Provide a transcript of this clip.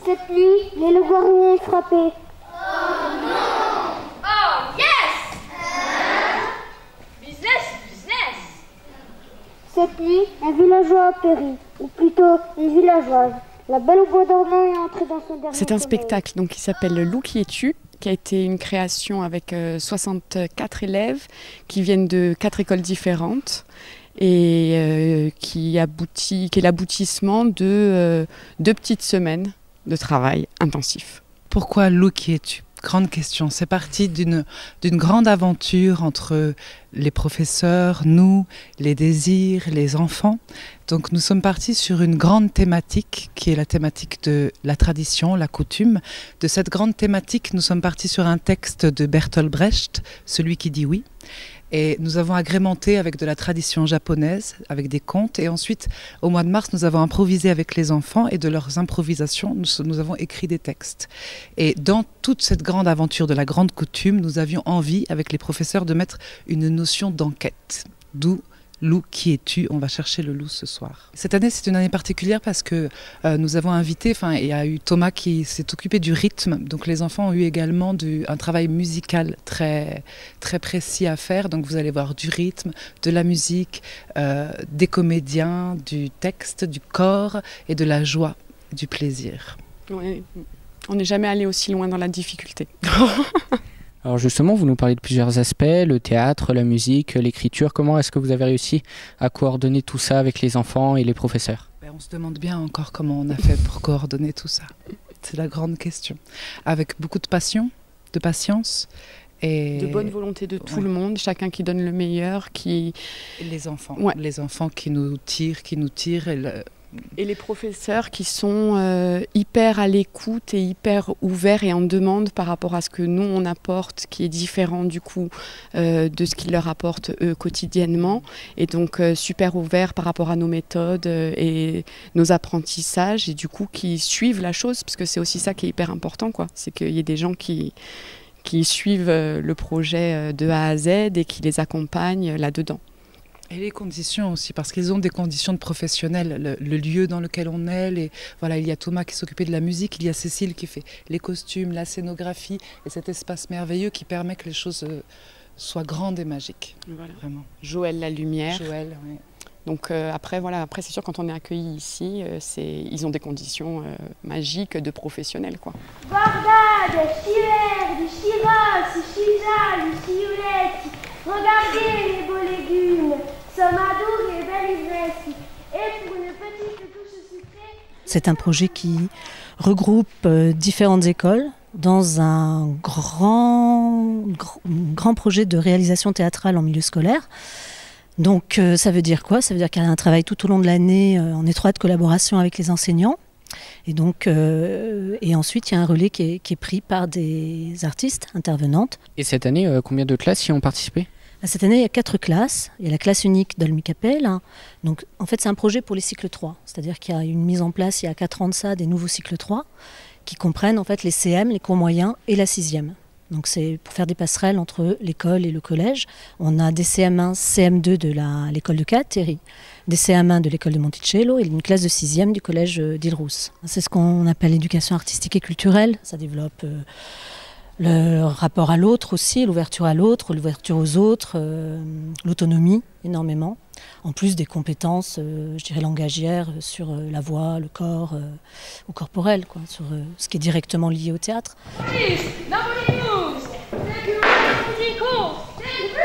Cette nuit, les loups-garous ont frappé. Oh non! Oh yes! Business, business! Cette nuit, un villageois a péri, ou plutôt une villageoise. La Belle au bois dormant est entrée dans son dernier C'est un sommeil. spectacle donc, qui s'appelle Le Loup qui est tu, qui a été une création avec 64 élèves qui viennent de 4 écoles différentes et qui est l'aboutissement de 2 petites semaines de travail intensif. Pourquoi Loup qui es-tu? Grande question. C'est parti d'une grande aventure entre les professeurs, nous, les désirs, les enfants. Donc nous sommes partis sur une grande thématique qui est la thématique de la tradition, la coutume. De cette grande thématique, nous sommes partis sur un texte de Bertolt Brecht, Celui qui dit oui. Et nous avons agrémenté avec de la tradition japonaise, avec des contes. Et ensuite, au mois de mars, nous avons improvisé avec les enfants. Et de leurs improvisations, nous avons écrit des textes. Et dans toute cette grande aventure de la grande coutume, nous avions envie, avec les professeurs, de mettre une notion d'enquête. D'où Loup, qui es-tu? On va chercher le loup ce soir. Cette année, c'est une année particulière parce que nous avons invité, il y a eu Thomas qui s'est occupé du rythme. Donc les enfants ont eu également un travail musical très, très précis à faire. Donc vous allez voir du rythme, de la musique, des comédiens, du texte, du corps et de la joie, du plaisir. Ouais, on n'est jamais allé aussi loin dans la difficulté. Alors justement, vous nous parlez de plusieurs aspects, le théâtre, la musique, l'écriture. Comment est-ce que vous avez réussi à coordonner tout ça avec les enfants et les professeurs? On se demande bien encore comment on a fait pour coordonner tout ça. C'est la grande question. Avec beaucoup de passion, de patience. Et de bonne volonté de tout le monde, chacun qui donne le meilleur. Et les enfants, ouais. Les enfants qui nous tirent. Et les professeurs qui sont hyper à l'écoute et hyper ouverts et en demande par rapport à ce que nous on apporte, qui est différent du coup de ce qu'ils leur apportent eux quotidiennement. Et donc super ouverts par rapport à nos méthodes et nos apprentissages et du coup qui suivent la chose, parce que c'est aussi ça qui est hyper important, quoi. C'est qu'il y ait des gens qui suivent le projet de A à Z et qui les accompagnent là-dedans. Et les conditions aussi, parce qu'ils ont des conditions de professionnels, le lieu dans lequel on est. Voilà, il y a Thomas qui s'occupait de la musique, il y a Cécile qui fait les costumes, la scénographie, et cet espace merveilleux qui permet que les choses soient grandes et magiques. Voilà. Vraiment. Joël la lumière. Joël, oui. Donc après c'est sûr, quand on est accueilli ici, ils ont des conditions magiques de professionnels, quoi. Bordade, Chivert, du Chivas, Chisa, du Chioulette. Regardez les beaux légumes, Sommadour et belle ivresse. Et pour une petite touche sucrée... C'est un projet qui regroupe différentes écoles dans un grand projet de réalisation théâtrale en milieu scolaire. Donc ça veut dire quoi? Ça veut dire qu'il y a un travail tout au long de l'année en étroite collaboration avec les enseignants. Et donc, et ensuite, il y a un relais qui est pris par des artistes intervenantes. Et cette année, combien de classes y ont participé? Cette année, il y a 4 classes. Il y a la classe unique d'Olmy-Capelle. Donc, en fait, c'est un projet pour les cycles 3. C'est-à-dire qu'il y a une mise en place, il y a 4 ans de ça, des nouveaux cycles 3 qui comprennent en fait les CM, les cours moyens et la 6e. Donc, c'est pour faire des passerelles entre l'école et le collège. On a des CM1, CM2 de l'école de Cateri, des CM1 de l'école de Monticello et une classe de 6e du collège d'Île-Rousse. C'est ce qu'on appelle l'éducation artistique et culturelle. Ça développe le rapport à l'autre aussi, l'ouverture à l'autre, l'ouverture aux autres, l'autonomie énormément. En plus des compétences, je dirais, langagières sur la voix, le corps, ou corporel, quoi, sur ce qui est directement lié au théâtre. Please, nobody moves. Take your musical.